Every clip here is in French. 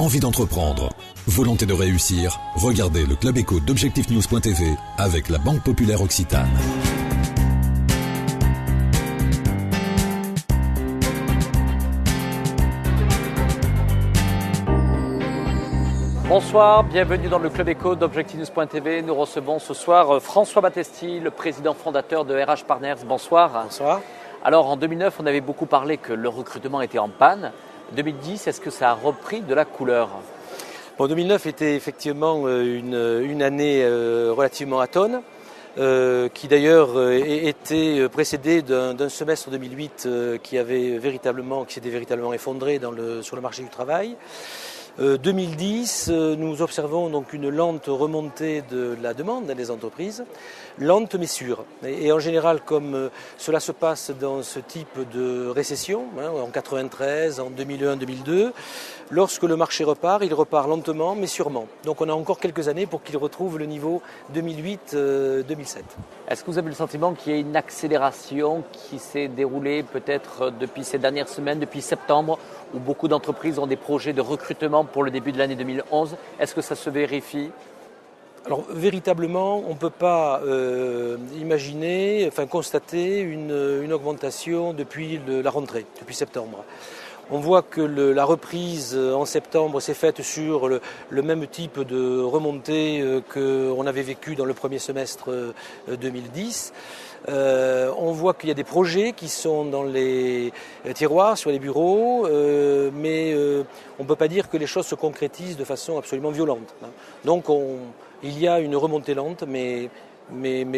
envie d'entreprendre, volonté de réussir, regardez le Club Éco d'Objectifnews.tv avec la Banque Populaire Occitane. Bonsoir, bienvenue dans le Club Éco d'Objectifnews.tv. Nous recevons ce soir François Battesti, le président fondateur de RH Partners. Bonsoir. Bonsoir. Alors en 2009, on avait beaucoup parlé que le recrutement était en panne. 2010, est-ce que ça a repris de la couleur ? Bon, 2009 était effectivement une année relativement atone, qui d'ailleurs était précédée d'un semestre 2008 qui s'était véritablement effondré sur le marché du travail. 2010, nous observons donc une lente remontée de la demande des entreprises, lente mais sûre. Et en général, comme cela se passe dans ce type de récession, en 93, en 2001, 2002, lorsque le marché repart, il repart lentement mais sûrement. Donc on a encore quelques années pour qu'il retrouve le niveau 2008-2007. Est-ce que vous avez le sentiment qu'il y a une accélération qui s'est déroulée peut-être depuis ces dernières semaines, depuis septembre, où beaucoup d'entreprises ont des projets de recrutement pour le début de l'année 2011 ? Est-ce que ça se vérifie ? Alors véritablement, on ne peut pas constater une augmentation depuis la rentrée, depuis septembre. On voit que la reprise en septembre s'est faite sur le même type de remontée qu'on avait vécu dans le premier semestre 2010. On voit qu'il y a des projets qui sont dans les tiroirs, sur les bureaux, mais on ne peut pas dire que les choses se concrétisent de façon absolument violente. Donc il y a une remontée lente, mais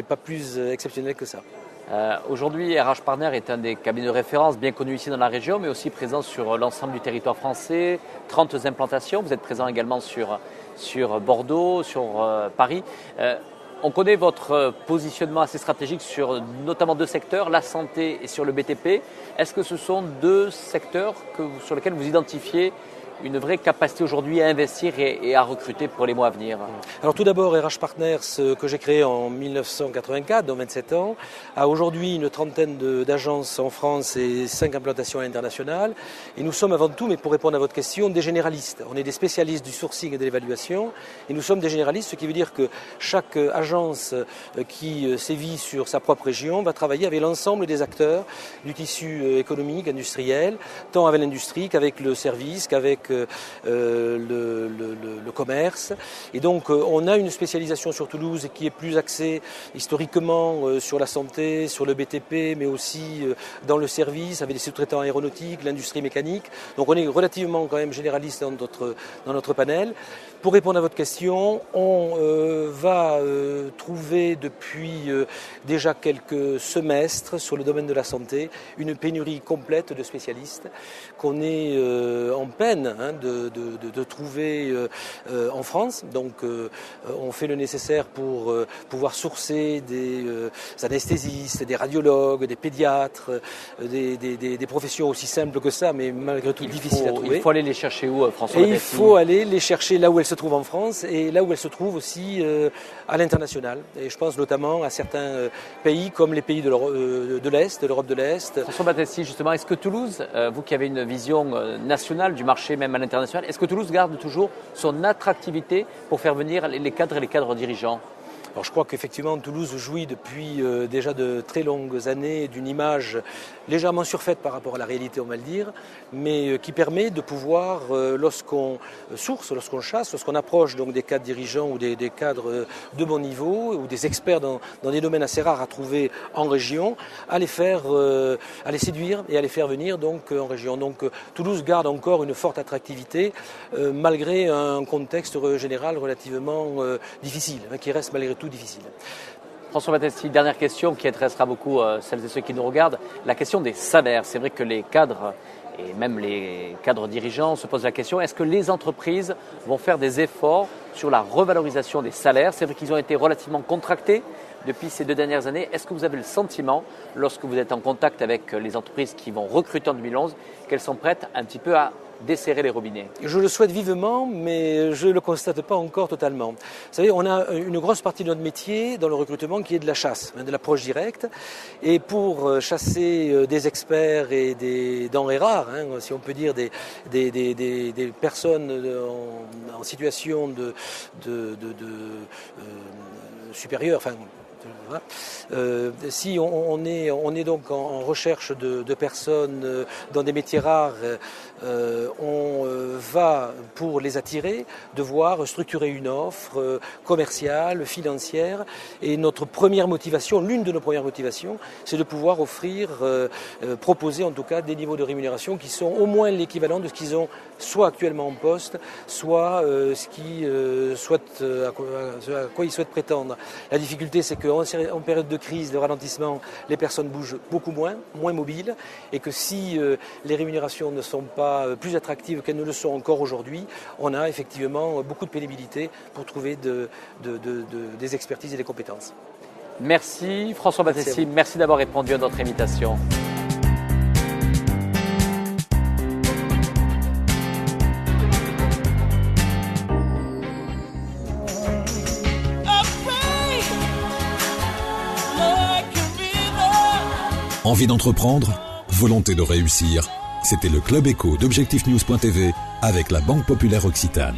pas plus exceptionnelle que ça. Aujourd'hui, RH Partners est un des cabinets de référence bien connus ici dans la région, mais aussi présent sur l'ensemble du territoire français, 30 implantations. Vous êtes présent également sur Bordeaux, sur Paris. On connaît votre positionnement assez stratégique sur notamment deux secteurs, la santé et sur le BTP. Est-ce que ce sont deux secteurs sur lesquels vous identifiez une vraie capacité aujourd'hui à investir et à recruter pour les mois à venir? Alors tout d'abord, RH Partners, que j'ai créé en 1984, dans 27 ans, a aujourd'hui une trentaine d'agences en France et 5 implantations à l'international. Et nous sommes avant tout, mais pour répondre à votre question, des généralistes. On est des spécialistes du sourcing et de l'évaluation, et nous sommes des généralistes, ce qui veut dire que chaque agence qui sévit sur sa propre région va travailler avec l'ensemble des acteurs du tissu économique, industriel, tant avec l'industrie qu'avec le service, qu'avec le commerce. Et donc on a une spécialisation sur Toulouse qui est plus axée historiquement sur la santé, sur le BTP, mais aussi dans le service avec les sous-traitants aéronautiques, l'industrie mécanique. Donc on est relativement quand même généraliste dans notre panel. Pour répondre à votre question, on va trouver depuis déjà quelques semestres sur le domaine de la santé une pénurie complète de spécialistes qu'on est en peine de trouver en France. Donc on fait le nécessaire pour pouvoir sourcer des anesthésistes, des radiologues, des pédiatres, des professions aussi simples que ça, mais malgré tout difficiles à trouver. Il faut aller les chercher où, François Battesti ? Il faut aller les chercher là où elles se trouvent en France et là où elles se trouvent aussi à l'international. Et je pense notamment à certains pays comme les pays de l'Est, de l'Europe de l'Est. François Battesti, justement, est-ce que Toulouse, vous qui avez une vision nationale du marché, même à l'international, est-ce que Toulouse garde toujours son attractivité pour faire venir les cadres et les cadres dirigeants ? Alors je crois qu'effectivement Toulouse jouit depuis déjà de très longues années d'une image légèrement surfaite par rapport à la réalité, on va le dire, mais qui permet de pouvoir, lorsqu'on source, lorsqu'on chasse, lorsqu'on approche donc des cadres dirigeants ou des cadres de bon niveau ou des experts dans des domaines assez rares à trouver en région, à les séduire et à les faire venir donc en région. Donc Toulouse garde encore une forte attractivité malgré un contexte général relativement difficile, qui reste malgré tout difficile. François Battesti, dernière question qui intéressera beaucoup celles et ceux qui nous regardent, la question des salaires. C'est vrai que les cadres et même les cadres dirigeants se posent la question, est-ce que les entreprises vont faire des efforts sur la revalorisation des salaires ? C'est vrai qu'ils ont été relativement contractés depuis ces 2 dernières années. Est-ce que vous avez le sentiment, lorsque vous êtes en contact avec les entreprises qui vont recruter en 2011, qu'elles sont prêtes un petit peu à desserrer les robinets? Je le souhaite vivement, mais je ne le constate pas encore totalement. Vous savez, on a une grosse partie de notre métier dans le recrutement qui est de la chasse, de l'approche directe. Et pour chasser des experts et des denrées rares, si on peut dire des personnes en situation supérieure, si on est donc en recherche de personnes dans des métiers rares, on va, pour les attirer, devoir structurer une offre commerciale, financière. Et notre première motivation, l'une de nos premières motivations, c'est de pouvoir proposer en tout cas des niveaux de rémunération qui sont au moins l'équivalent de ce qu'ils ont soit actuellement en poste, soit à quoi ils souhaitent prétendre. La difficulté, c'est qu'en période de crise, de ralentissement, les personnes bougent beaucoup moins mobiles, et que si les rémunérations ne sont pas plus attractives qu'elles ne le sont encore aujourd'hui, on a effectivement beaucoup de pénibilité pour trouver des expertises et des compétences. Merci François Battesti, merci d'avoir répondu à notre invitation. Envie d'entreprendre? Volonté de réussir? C'était le Club Éco d'Objectif News.tv avec la Banque Populaire Occitane.